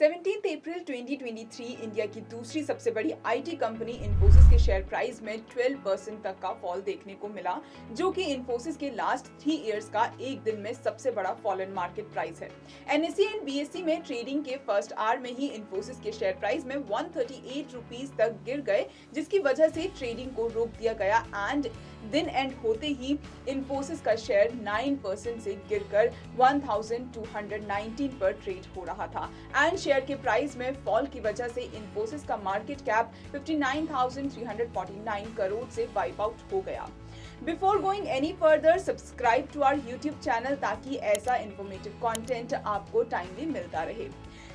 17 अप्रैल 2023 India की दूसरी सबसे बड़ी आईटी कंपनी इन्फोसिस के शेयर प्राइस में 12% तक का फॉल देखने को मिला, जो कि इन्फोसिस के लास्ट 3 इयर्स का एक दिन में सबसे बड़ा फॉल इन मार्केट प्राइस है। एनएसई एंड बीएसई में ट्रेडिंग के फर्स्ट आवर में ही इन्फोसिस के शेयर प्राइस में 138 रुपीज तक गिर गए, जिसकी वजह से ट्रेडिंग को रोक दिया गया एंड दिन एंड होते ही इन्फोसिस का शेयर 9% से गिरकर 1219 पर ट्रेड हो रहा था एंड शेयर के प्राइस में फॉल की वजह से इन्फोसिस का मार्केट कैप 59,349 करोड़ से वाइप आउट हो गया। Before going any further, subscribe to our YouTube channel ताकि ऐसा इंफॉर्मेटिव कंटेंट आपको टाइमली मिलता रहे।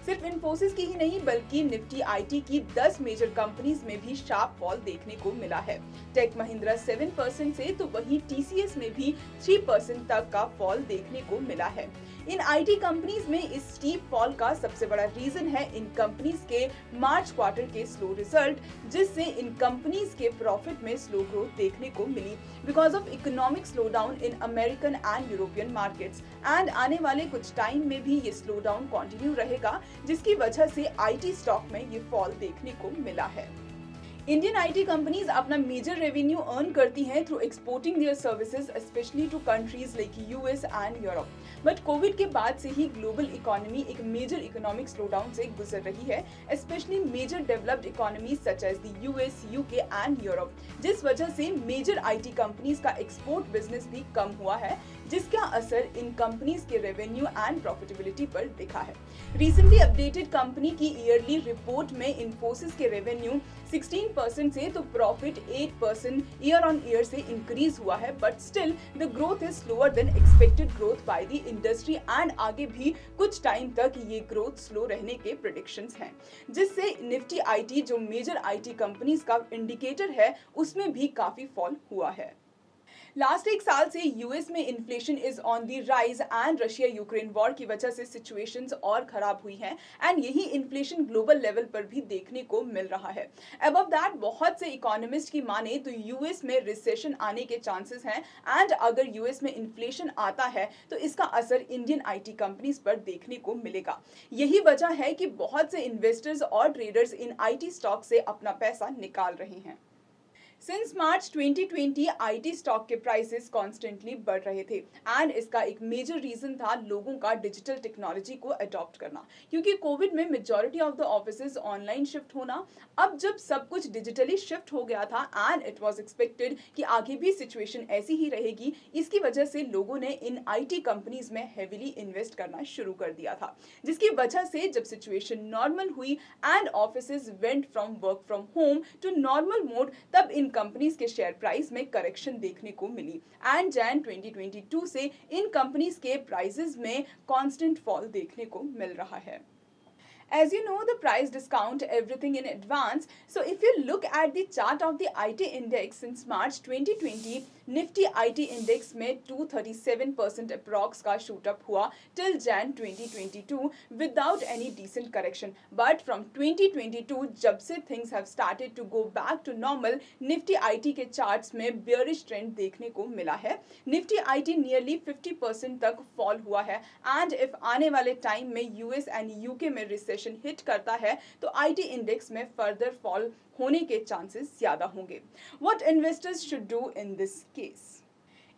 सिर्फ इन्फोसिस की ही नहीं बल्कि निफ्टी आईटी की 10 मेजर कंपनीज में भी शार्प फॉल देखने को मिला है। टेक महिंद्रा 7% से तो वहीं टीसीएस में भी 3% तक का फॉल देखने को मिला है। इन आईटी कंपनीज में इस स्टीप फॉल का सबसे बड़ा रीजन है इन कंपनीज के मार्च क्वार्टर के स्लो रिजल्ट, जिससे इन कंपनीज के प्रॉफिट में स्लो ग्रोथ देखने को मिली because of economic slowdown in American and European markets and आने वाले कुछ टाइम में भी ये स्लो डाउन कंटिन्यू रहेगा, जिसकी वजह से आईटी स्टॉक में ये फॉल देखने को मिला है। इंडियन आईटी कंपनीज अपना मेजर रेवेन्यू अर्न करती हैं through exporting their services specially to countries like US and Europe. But Covid के बाद से ही ग्लोबल इकोनॉमी एक मेजर इकोनॉमिक स्लोडाउन से गुजर रही है, specially major developed economies such as the US, UK and Europe, जिस वजह से मेजर आईटी कंपनीज का एक्सपोर्ट बिजनेस भी कम हुआ है, जिसका असर इन कंपनीज के रेवेन्यू एंड प्रॉफिटेबिलिटी पर दिखा है। रिसेंटली अपडेटेड कंपनी की ईयरली रिपोर्ट में इन्फोसिस के रेवेन्यू 16% से तो प्रॉफिट 8% ईयर ऑन ईयर से इंक्रीज हुआ है, but still the growth is slower then expected growth by the industry and आगे भी कुछ टाइम तक ये ग्रोथ स्लो रहने के प्रेडिक्शंस हैं, जिससे निफ्टी आईटी जो मेजर आईटी कंपनीज का इंडिकेटर है उसमें भी काफी फॉल हुआ है। लास्ट एक साल से यूएस में inflation is on the rise and Russia Ukraine war की वजह से सिचुएशंस और खराब हुई हैं एंड यही इन्फ्लेशन ग्लोबल लेवल पर भी देखने को मिल रहा है। अबव दैट बहुत से इकोनॉमिस्ट की माने तो यूएस में रिसेशन आने के चांसेस हैं एंड अगर यूएस में इन्फ्लेशन आता है तो इसका असर इंडियन आईटी कंपनीज पर देखने को मिलेगा। यही वजह है कि बहुत से इन्वेस्टर्स और ट्रेडर्स इन आईटी स्टॉक से अपना पैसा निकाल रहे हैं। सिंस मार्च 2020 आईटी स्टॉक के प्राइसेस कॉन्स्टेंटली बढ़ रहे थे एंड इसका एक मेजर रीजन था लोगों का डिजिटल टेक्नोलॉजी को अडॉप्ट करना, क्योंकि कोविड में majority of the offices online shift होना। अब जब सब कुछ डिजिटली शिफ्ट हो गया था एंड इट वाज एक्सपेक्टेड कि आगे भी सिचुएशन ऐसी ही रहेगी, इसकी वजह से लोगों ने इन आईटी कंपनीज में हेविली इन्वेस्ट करना शुरू कर दिया था, जिसकी वजह से जब सिचुएशन नॉर्मल हुई and offices went from work from home to normal mode, तब इन कंपनीज के शेयर प्राइस में करेक्शन देखने को मिली एंड जैन 2022 से इन कंपनीज के प्राइसेस में कांस्टेंट फॉल देखने को मिल रहा है। As you know, the price discount everything in advance. So if you look at the chart of the IT index since March 2020, Nifty IT index में 237% approx का shoot up हुआ till Jan 2022 without any decent correction. But from 2022 जब से things have started to go back to normal, Nifty IT के charts में bearish trend देखने को मिला है। Nifty IT nearly 50% तक fall हुआ है and if आने वाले time में US and UK में recession हिट करता है तो आईटी इंडेक्स में फर्दर फॉल होने के चांसेस ज्यादा होंगे। What investors should do in this case?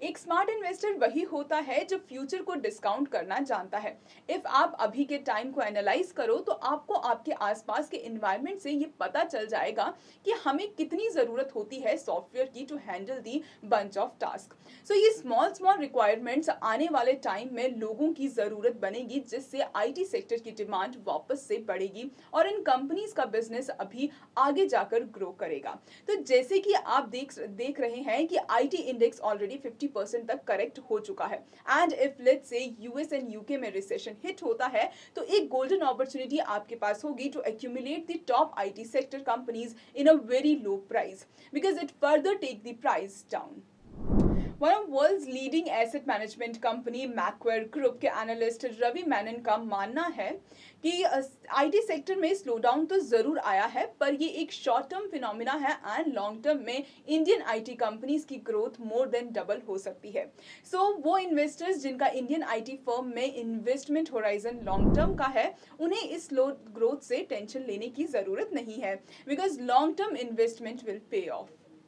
एक स्मार्ट इन्वेस्टर वही होता है जो फ्यूचर को डिस्काउंट करना जानता है। इफ आप अभी के टाइम को एनालाइज करो तो आपको आपके आसपास के एनवायरनमेंट से ये पता चल जाएगा कि हमें कितनी जरूरत होती है सॉफ्टवेयर की to handle the bunch of task. So ये स्मॉल रिक्वायरमेंट्स आने वाले टाइम में लोगों की जरूरत बनेगी, जिससे आईटी सेक्टर की डिमांड वापस से बढ़ेगी और इन कंपनीज का बिजनेस अभी आगे जाकर ग्रो करेगा। तो जैसे कि आप देख रहे हैं कि आईटी इंडेक्स ऑलरेडी 50% तक करेक्ट हो चुका है and if let's say US and UK में रिसेशन हिट होता है तो एक गोल्डन अपॉर्चुनिटी आपके पास होगी to accumulate the top IT sector companies in a very low price because it further take the price down. One of world's leading asset management company Macquarie group के analyst Ravi Menon का मानना है कि IT sector में slowdown तो जरूर आया है, पर ये एक शॉर्ट टर्म फिनोमिना है एंड लॉन्ग टर्म में इंडियन आईटी कंपनीज की ग्रोथ मोर देन डबल हो सकती है। सो वो इन्वेस्टर्स जिनका इंडियन आईटी फर्म में इन्वेस्टमेंट होराइजन लॉन्ग टर्म का है, उन्हें इस स्लो ग्रोथ से टेंशन लेने की जरूरत नहीं है, because long term investment will pay of.